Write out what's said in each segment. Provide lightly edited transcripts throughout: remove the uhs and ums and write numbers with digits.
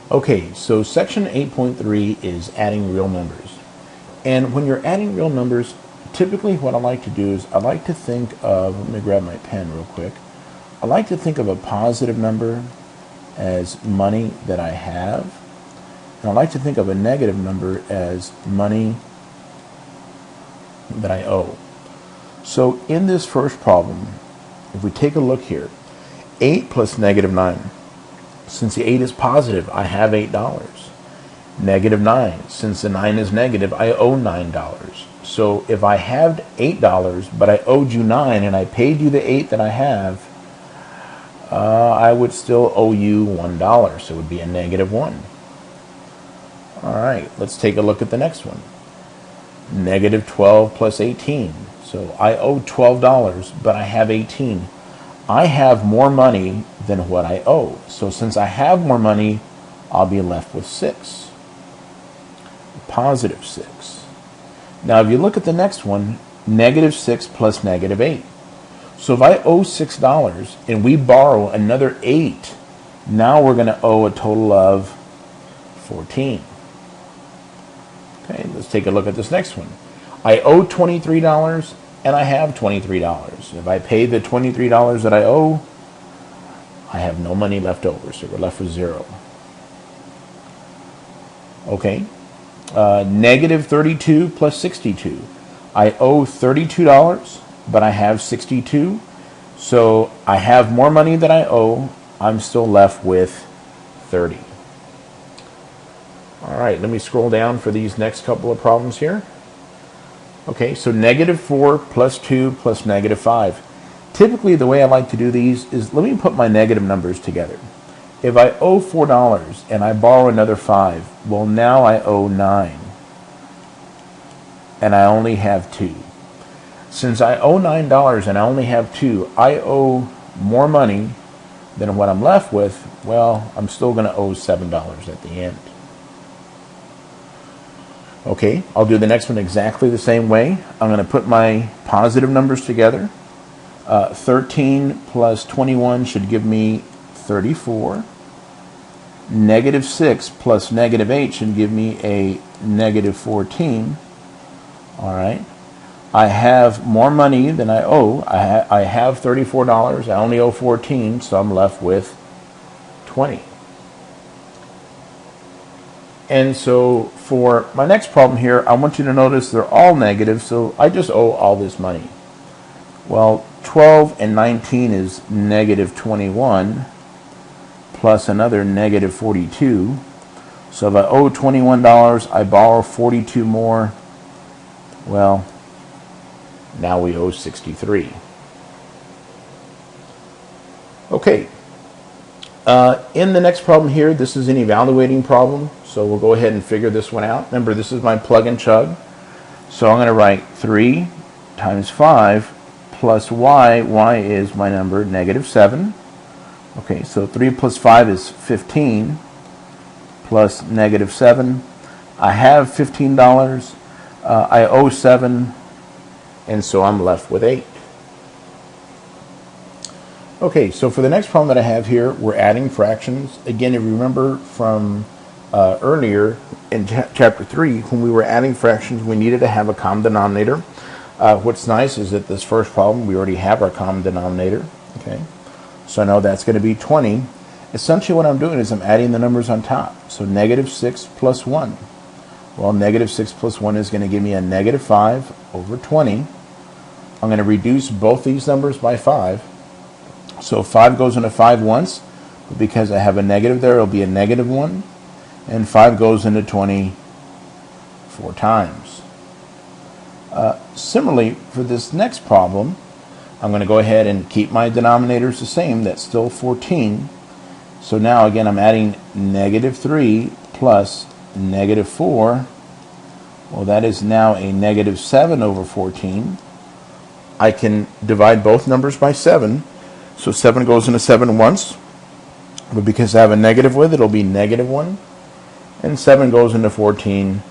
Okay, so section 8.3 is adding real numbers. And when you're adding real numbers, typically what I like to do is I like to think of, let me grab my pen real quick. I like to think of a positive number as money that I have. And I like to think of a negative number as money that I owe. So in this first problem, if we take a look here, 8 plus negative 9. Since the 8 is positive, I have $8. Negative 9. Since the 9 is negative, I owe $9. So if I have $8, but I owed you 9 and I paid you the 8 that I have, I would still owe you $1. So it would be a negative 1. All right, let's take a look at the next one. Negative 12 plus 18. So I owe $12, but I have 18. I have more money than what I owe. So since I have more money, I'll be left with 6. Positive 6. Now if you look at the next one, negative 6 plus negative 8. So if I owe $6 and we borrow another 8, now we're going to owe a total of 14. Okay, let's take a look at this next one. I owe $23 and I have $23. If I pay the $23 that I owe, I have no money left over, so we're left with 0. Okay, negative 32 plus 62. I owe $32, but I have 62. So I have more money than I owe. I'm still left with 30. All right, let me scroll down for these next couple of problems here. Okay, so negative 4 plus 2 plus negative 5. Typically, the way I like to do these is, let me put my negative numbers together. If I owe $4 and I borrow another 5, well, now I owe 9. And I only have 2. Since I owe $9 and I only have 2, I owe more money than what I'm left with. Well, I'm still going to owe $7 at the end. Okay, I'll do the next one exactly the same way. I'm going to put my positive numbers together. 13 plus 21 should give me 34. Negative 6 plus negative 8 should give me a negative 14. All right. I have more money than I owe. I have $34. I only owe 14, so I'm left with 20. And so for my next problem here, I want you to notice they're all negative, so I just owe all this money. Well, 12 and 19 is negative 21 plus another negative 42. So if I owe $21, I borrow 42 more. Well, now we owe 63. Okay. In the next problem here, this is an evaluating problem, so we'll go ahead and figure this one out. Remember, this is my plug and chug. So I'm going to write 3 times 5 plus y. Y is my number, negative 7. Okay, so 3 plus 5 is 15 plus negative 7. I have $15. I owe 7, and so I'm left with 8. Okay, so for the next problem that I have here, we're adding fractions. Again, if you remember from earlier in chapter 3, when we were adding fractions, we needed to have a common denominator. What's nice is that this first problem, we already have our common denominator. Okay, so I know that's going to be 20. Essentially what I'm doing is I'm adding the numbers on top. So negative 6 plus 1. Well, negative 6 plus 1 is going to give me a negative 5 over 20. I'm going to reduce both these numbers by 5. So 5 goes into 5 once, but because I have a negative there, it'll be a negative 1. And 5 goes into 20 4 times. Similarly, for this next problem, I'm going to go ahead and keep my denominators the same. That's still 14. So now, again, I'm adding negative 3 plus negative 4. Well, that is now a negative 7 over 14. I can divide both numbers by 7. So 7 goes into 7 once, but because I have a negative with it, it'll be negative 1. And 7 goes into 14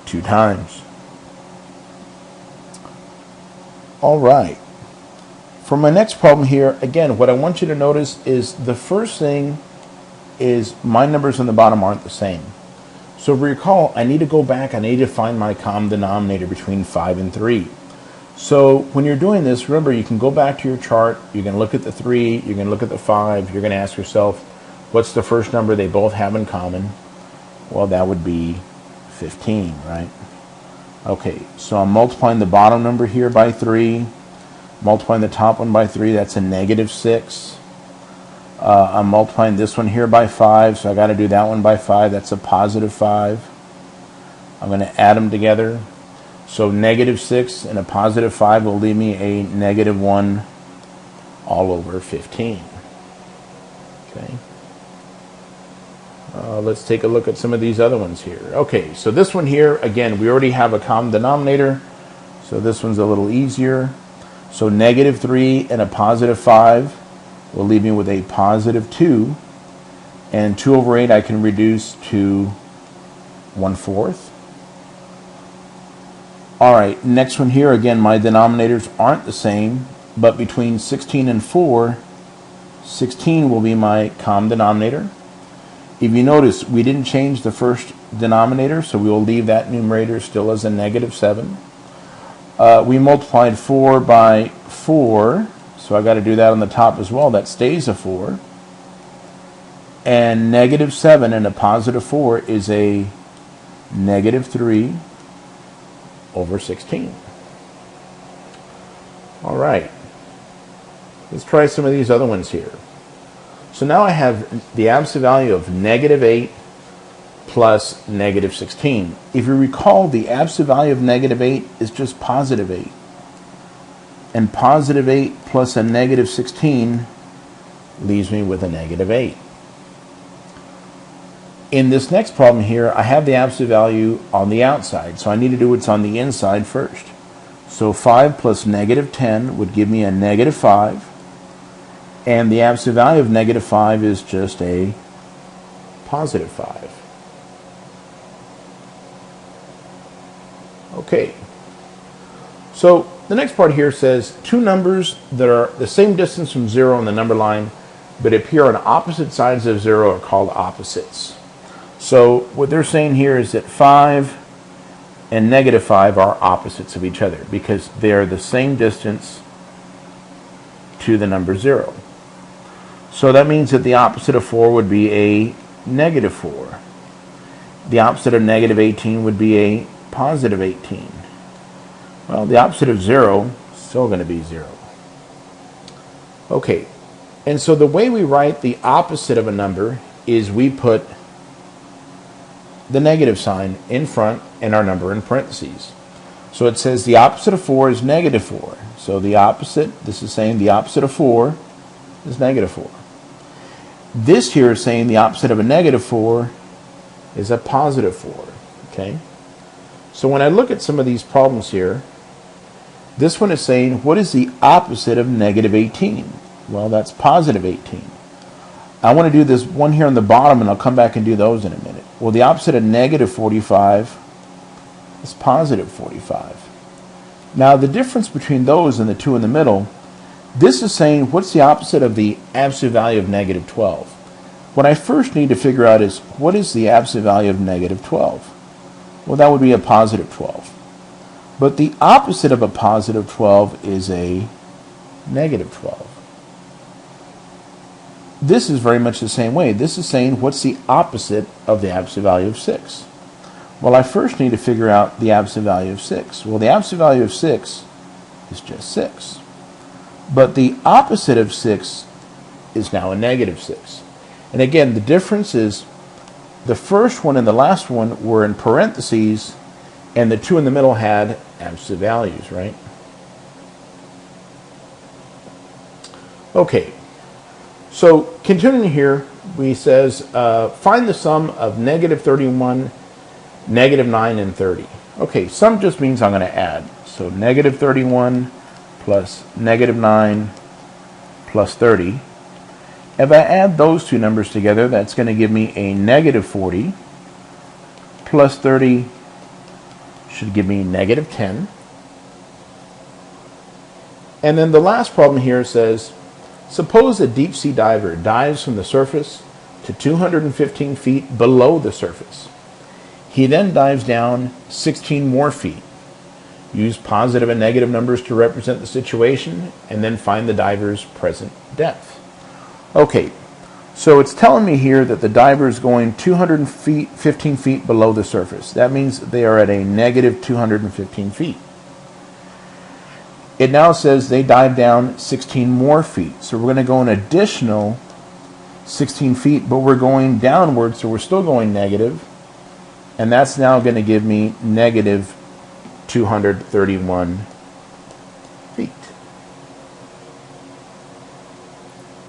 2 times. All right. For my next problem here, again, what I want you to notice is the first thing is my numbers on the bottom aren't the same. So if you recall, I need to go back, I need to find my common denominator between 5 and 3. So when you're doing this, remember, you can go back to your chart, you can look at the 3, you can look at the 5, you're going to ask yourself, what's the first number they both have in common? Well, that would be 15, right? Okay, so I'm multiplying the bottom number here by 3, multiplying the top one by 3, that's a negative 6. I'm multiplying this one here by 5, so I got to do that one by 5, that's a positive 5. I'm going to add them together. So negative 6 and a positive 5 will leave me a negative 1 all over 15. Okay. Let's take a look at some of these other ones here. Okay, so this one here, again, we already have a common denominator, so this one's a little easier. So negative 3 and a positive 5 will leave me with a positive 2, and 2 over 8 I can reduce to 1/4. Alright, next one here, again, my denominators aren't the same, but between 16 and 4, 16 will be my common denominator. If you notice, we didn't change the first denominator, so we will leave that numerator still as a negative 7. We multiplied 4 by 4, so I got to do that on the top as well. That stays a 4. And negative 7 and a positive 4 is a negative 3 over 16. All right. Let's try some of these other ones here. So now I have the absolute value of negative 8 plus negative 16. If you recall, the absolute value of negative 8 is just positive 8. And positive 8 plus a negative 16 leaves me with a negative 8. In this next problem here, I have the absolute value on the outside, so I need to do what's on the inside first. So 5 plus negative 10 would give me a negative 5, and the absolute value of negative 5 is just a positive 5. Okay, so the next part here says two numbers that are the same distance from 0 on the number line but appear on opposite sides of 0 are called opposites. So what they're saying here is that 5 and negative 5 are opposites of each other because they are the same distance to the number 0. So that means that the opposite of 4 would be a negative 4. The opposite of negative 18 would be a positive 18. Well, the opposite of 0 is still going to be 0. Okay, and so the way we write the opposite of a number is we put the negative sign in front and our number in parentheses. So it says the opposite of 4 is negative 4. So the opposite, this is saying the opposite of 4 is negative 4. This here is saying the opposite of a negative 4 is a positive 4. Okay? So when I look at some of these problems here, this one is saying, what is the opposite of negative 18? Well, that's positive 18. I want to do this one here on the bottom, and I'll come back and do those in a minute. Well, the opposite of negative 45 is positive 45. Now, the difference between those and the two in the middle, this is saying, what's the opposite of the absolute value of negative 12? What I first need to figure out is, what is the absolute value of negative 12? Well, that would be a positive 12. But the opposite of a positive 12 is a negative 12. This is very much the same way. This is saying, what's the opposite of the absolute value of 6? Well, I first need to figure out the absolute value of 6. Well, the absolute value of 6 is just 6. But the opposite of 6 is now a negative 6. And again, the difference is the first one and the last one were in parentheses, and the two in the middle had absolute values, right? Okay. So continuing here, we says, find the sum of negative 31, negative 9, and 30. Okay, sum just means I'm going to add. So negative 31 plus negative 9 plus 30. If I add those two numbers together, that's going to give me a negative 40 plus 30 should give me negative 10. And then the last problem here says, suppose a deep sea diver dives from the surface to 215 feet below the surface. He then dives down 16 more feet. Use positive and negative numbers to represent the situation, and then find the diver's present depth. Okay, so it's telling me here that the diver is going 215 feet below the surface. That means they are at a negative 215 feet. It now says they dive down 16 more feet. So we're going to go an additional 16 feet, but we're going downward, so we're still going negative. And that's now going to give me negative 231